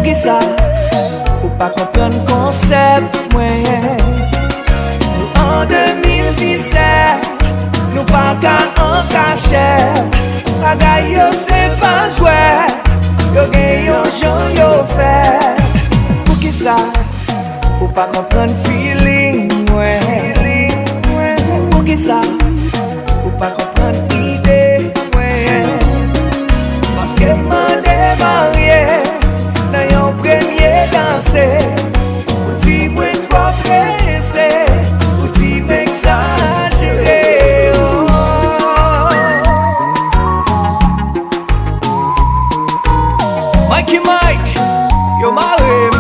ki sa ou pa kompren konsep mwen. Nou an 2017, nou pa ka an kachet. Bagay yo se pa jwet, yo gen yo jan yo fet. Pou ki sa ou pa kompren feeling mwen. Pou ki sa ou pa kompren ide mwen. Paske man demarye nan yon premye danse. Ou ti mwen kwa prese, ou ti mwen exagere. Mikey Mike, yo marem.